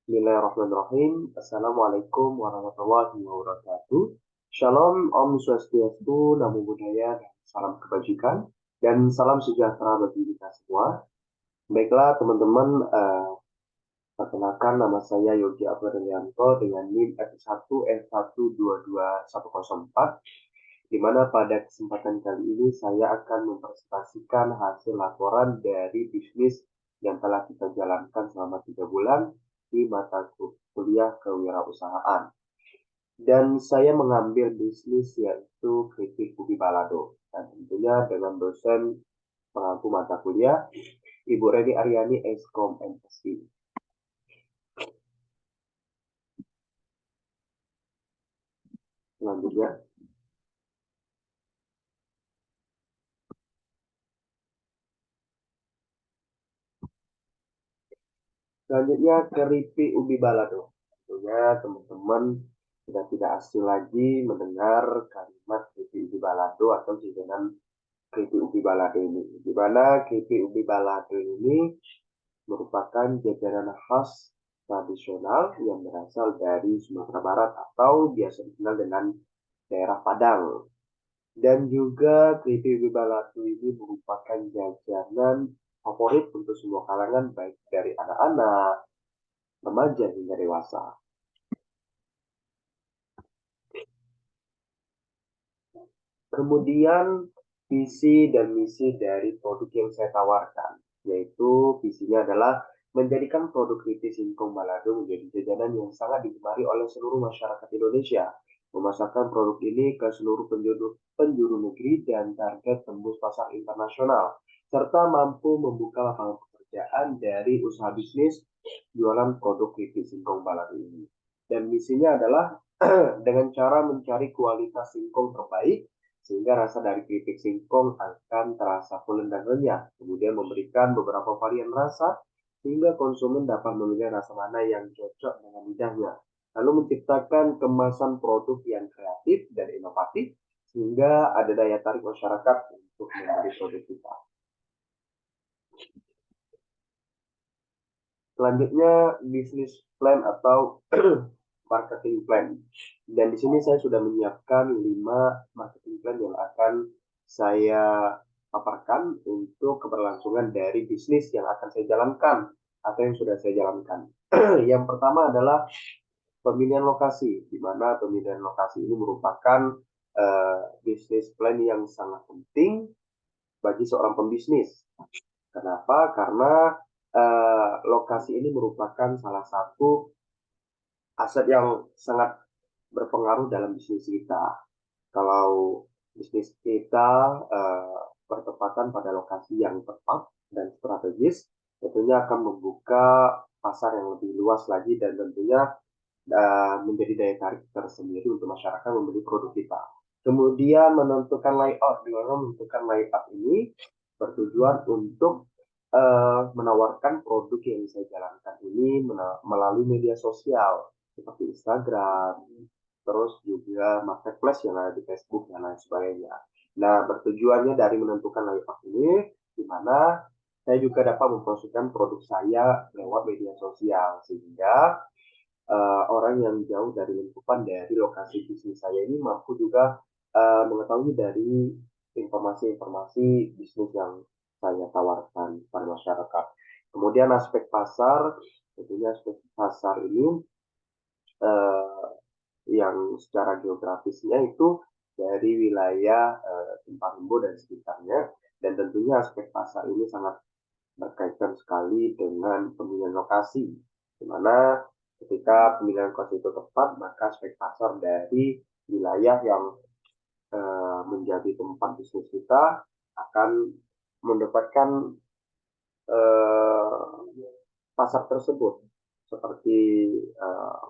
Bismillahirrahmanirrahim. Assalamualaikum warahmatullahi wabarakatuh. Shalom, Om Swastiastu, Namo Buddhaya, dan salam kebajikan, dan salam sejahtera bagi kita semua. Baiklah teman-teman, perkenalkan nama saya Yogi Abdurrahmanto dengan NIM F1F1222104, di mana pada kesempatan kali ini saya akan mempresentasikan hasil laporan dari bisnis yang telah kita jalankan selama 3 bulan di mata kuliah kewirausahaan. Dan saya mengambil bisnis yaitu Kritik Ubi Balado. Dan tentunya dengan dosen pengampu mata kuliah, Ibu Reni Aryani, Eskom MSI. Selanjutnya, Keripik Ubi Balado. Tentunya teman-teman sudah tidak asing lagi mendengar kalimat Keripik Ubi Balado atau jajanan Keripik Ubi Balado ini. Di mana Keripik Ubi Balado ini merupakan jajanan khas tradisional yang berasal dari Sumatera Barat atau biasa dikenal dengan daerah Padang. Dan juga keripik ubi balado ini merupakan jajanan favorit untuk semua kalangan, baik dari anak-anak, remaja hingga dewasa. Kemudian visi dan misi dari produk yang saya tawarkan, yaitu visinya adalah menjadikan produk keripik singkong balado menjadi jajanan yang sangat digemari oleh seluruh masyarakat Indonesia, memasarkan produk ini ke seluruh penjuru negeri dan target tembus pasar internasional, serta mampu membuka lapangan pekerjaan dari usaha bisnis jualan produk keripik singkong balado ini. Dan misinya adalah dengan cara mencari kualitas singkong terbaik sehingga rasa dari keripik singkong akan terasa pulen dan renyah. Kemudian memberikan beberapa varian rasa sehingga konsumen dapat memilih rasa mana yang cocok dengan lidahnya. Lalu menciptakan kemasan produk yang kreatif dan inovatif sehingga ada daya tarik masyarakat untuk membeli produk kita. Selanjutnya bisnis plan atau marketing plan. Dan di sini saya sudah menyiapkan 5 marketing plan yang akan saya paparkan untuk keberlangsungan dari bisnis yang akan saya jalankan atau yang sudah saya jalankan. Yang pertama adalah pemilihan lokasi, di mana pemilihan lokasi ini merupakan bisnis plan yang sangat penting bagi seorang pembisnis. Kenapa? Karena lokasi ini merupakan salah satu aset yang sangat berpengaruh dalam bisnis kita. Kalau bisnis kita bertepatan pada lokasi yang tepat dan strategis, tentunya akan membuka pasar yang lebih luas lagi dan tentunya menjadi daya tarik tersendiri untuk masyarakat membeli produk kita. Kemudian menentukan layout, di mana menentukan layout ini bertujuan untuk menawarkan produk yang saya jalankan ini melalui media sosial seperti Instagram, terus juga marketplace yang ada di Facebook dan lain sebagainya. Nah, bertujuannya dari menentukan layout ini, di mana saya juga dapat mempromosikan produk saya lewat media sosial, sehingga orang yang jauh dari lingkupan dari lokasi bisnis saya ini mampu juga mengetahui dari informasi-informasi bisnis yang saya tawarkan pada masyarakat. Kemudian aspek pasar, tentunya aspek pasar ini yang secara geografisnya itu dari wilayah Simpang dan sekitarnya, dan tentunya aspek pasar ini sangat berkaitan sekali dengan pemilihan lokasi, di mana ketika pemilihan lokasi itu tepat, maka aspek pasar dari wilayah yang menjadi tempat bisnis kita akan mendapatkan pasar tersebut, seperti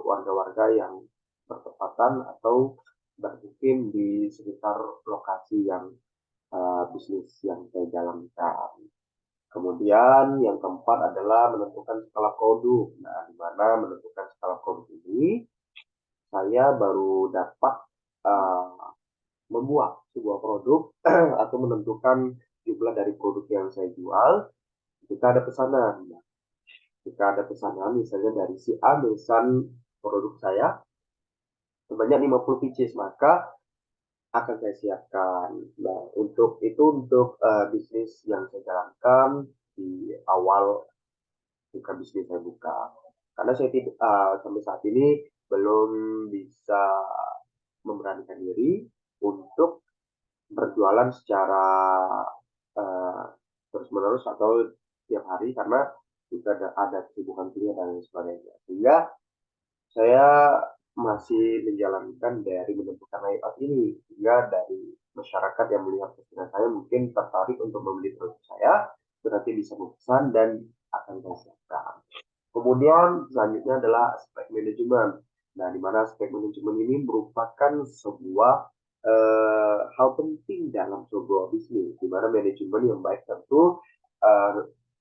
warga-warga yang bertepatan atau bermukim di sekitar lokasi yang bisnis yang saya jalankan. Kemudian yang keempat adalah menentukan skala produk. Nah, di mana menentukan skala produk ini, saya baru dapat membuat sebuah produk atau menentukan jumlah dari produk yang saya jual. Kita ada pesanan. Jika ada pesanan misalnya dari si A memesan produk saya sebanyak 50 pieces, maka akan saya siapkan. Nah, untuk bisnis yang saya jalankan di awal buka bisnis saya buka. Karena saya tidak sampai saat ini belum bisa memberanikan diri untuk berjualan secara uh, terus-menerus atau tiap hari karena juga ada kesibukan kuliah dan lain sebagainya. Sehingga saya masih menjalankan dari menentukan layout ini sehingga dari masyarakat yang melihat postingan saya mungkin tertarik untuk membeli produk saya, berarti bisa memesan dan akan saya siapkan. Kemudian selanjutnya adalah aspek manajemen. Nah, di mana aspek manajemen ini merupakan sebuah hal penting dalam sebuah bisnis, di mana manajemen yang baik tentu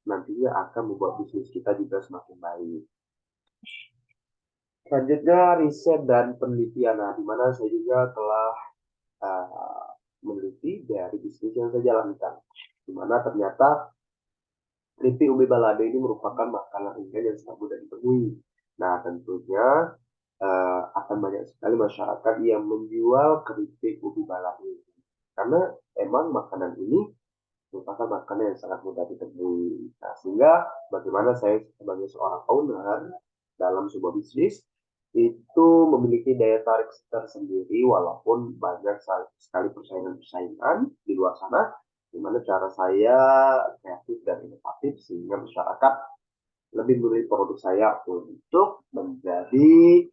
nantinya akan membuat bisnis kita juga semakin baik. Selanjutnya riset dan penelitian, nah, di mana saya juga telah meneliti dari bisnis yang saya jalankan, di mana ternyata keripik ubi balado ini merupakan makanan ringan yang sangat mudah ditemui. Nah, tentunya akan banyak sekali masyarakat yang menjual keripik ubi balado ini. Karena emang makanan ini merupakan makanan yang sangat mudah ditemui. Nah, sehingga bagaimana saya sebagai seorang owner dalam sebuah bisnis itu memiliki daya tarik tersendiri walaupun banyak sekali persaingan-persaingan di luar sana, di mana cara saya kreatif dan inovatif sehingga masyarakat lebih memilih produk saya untuk menjadi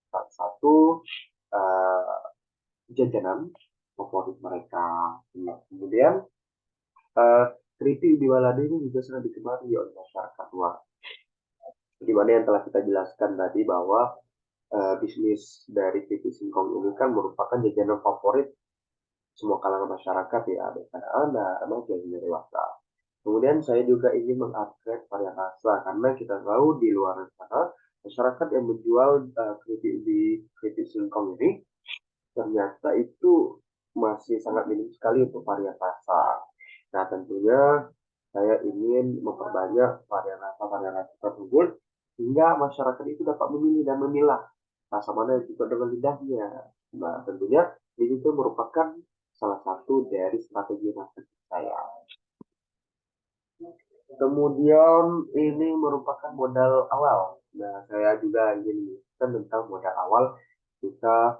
salah satu uh, jajanan favorit mereka. Nah, kemudian uh, keripik di Waladi ini juga sangat digemari oleh masyarakat luar. Di mana yang telah kita jelaskan tadi bahwa bisnis dari keripik singkong ini kan merupakan jajanan favorit semua kalangan masyarakat ya, baik anak-anak, remaja hingga dewasa. Kemudian saya juga ingin mengupgrade varian rasa karena kita tahu di luar sana masyarakat yang menjual keripik di keripik singkong ini ternyata itu masih sangat minim sekali untuk varian rasa. Nah, tentunya saya ingin memperbanyak varian rasa tersebut sehingga masyarakat itu dapat memilih dan memilah rasa mana yang cocok dengan lidahnya. Nah, tentunya ini juga merupakan salah satu dari strategi marketing saya. Kemudian ini merupakan modal awal. Nah, saya juga ingin menjelaskan tentang modal awal jika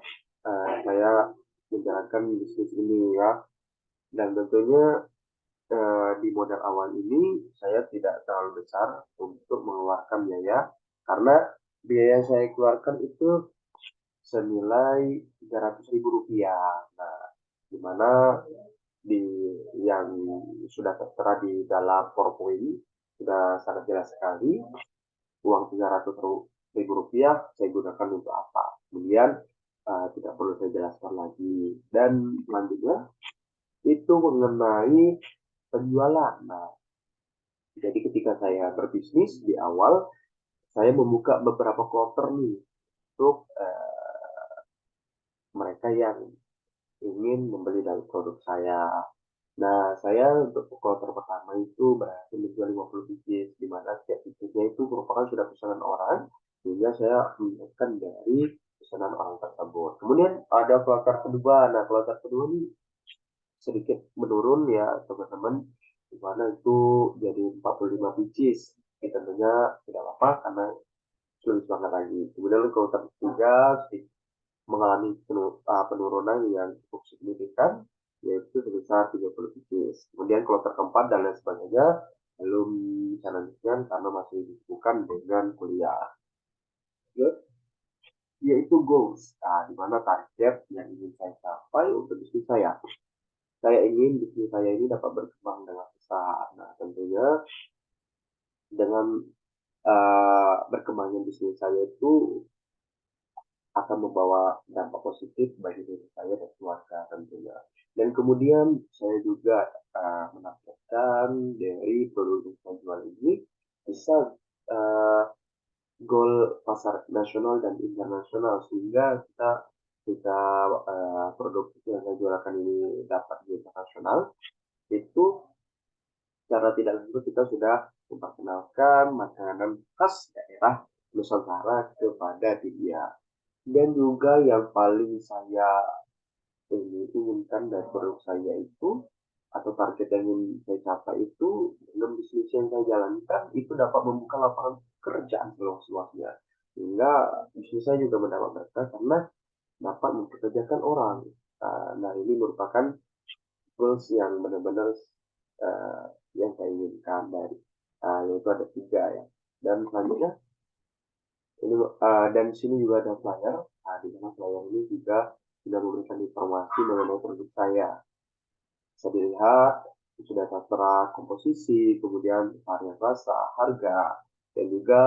saya menjalankan bisnis ini ya. Dan tentunya di modal awal ini saya tidak terlalu besar untuk mengeluarkan biaya karena biaya yang saya keluarkan itu senilai Rp300.000. Nah, di mana di yang sudah tertera di dalam PowerPoint sudah sangat jelas sekali uang Rp300.000 saya gunakan untuk apa. Kemudian tidak perlu saya jelaskan lagi. Dan selanjutnya itu mengenai penjualan. Nah, jadi ketika saya berbisnis di awal, saya membuka beberapa kloter nih untuk mereka yang ingin membeli dari produk saya. Nah, saya untuk kloter pertama itu berhasil menjual 50 biji, di mana setiap bijinya itu merupakan sudah pesanan orang, sehingga saya mendapatkan dari pesanan orang tersebut. Kemudian ada kloter kedua. Nah, kloter kedua ini sedikit menurun ya teman-teman, di mana itu jadi 45 biji. Tentunya tidak apa-apa karena sulit banget lagi. Kemudian kloter ketiga mengalami penurunan yang cukup signifikan, yaitu sebesar 30 bits. Kemudian kloter keempat dan lain sebagainya belum bisa lanjutkan karena masih disibukkan dengan kuliah. Yaitu goals, di mana target yang ingin saya capai untuk bisnis saya. Saya ingin bisnis saya ini dapat berkembang dengan besar. Nah, tentunya dengan berkembangnya bisnis saya itu akan membawa dampak positif bagi diri saya dan keluarga tentunya. Dan kemudian saya juga menargetkan dari produk yang saya jual ini bisa uh, goal pasar nasional dan internasional sehingga kita jika produk yang saya jualkan ini dapat di internasional itu secara tidak langsung kita sudah memperkenalkan makanan khas daerah Nusantara kepada dia. Dan juga yang paling saya inginkan dari produk saya itu atau target yang ingin saya capai itu dengan bisnis yang saya jalankan itu dapat membuka lapangan pekerjaan seluas-luasnya, sehingga bisnis saya juga mendapat berkah karena dapat mempekerjakan orang. Nah, ini merupakan goals yang benar-benar yang saya inginkan dari yaitu ada tiga ya. Dan selanjutnya ini dan di sini juga ada flyer. Di mana flyer ini juga sudah memberikan informasi mengenai produk saya. Bisa dilihat sudah tertera komposisi, kemudian varian rasa, harga, dan juga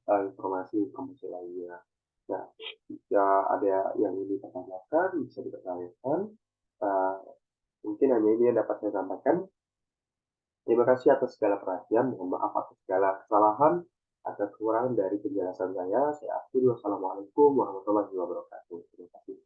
informasi-informasi lainnya. Nah, jika ada yang ingin ditanyakan, bisa dipertanyakan. Uh, Mungkin hanya ini yang dapat saya sampaikan. Terima kasih atas segala perhatian. Mohon maaf atas segala kesalahan, atas kekurangan dari penjelasan saya. Saya akhiri. Wassalamualaikum warahmatullahi wabarakatuh. Terima kasih.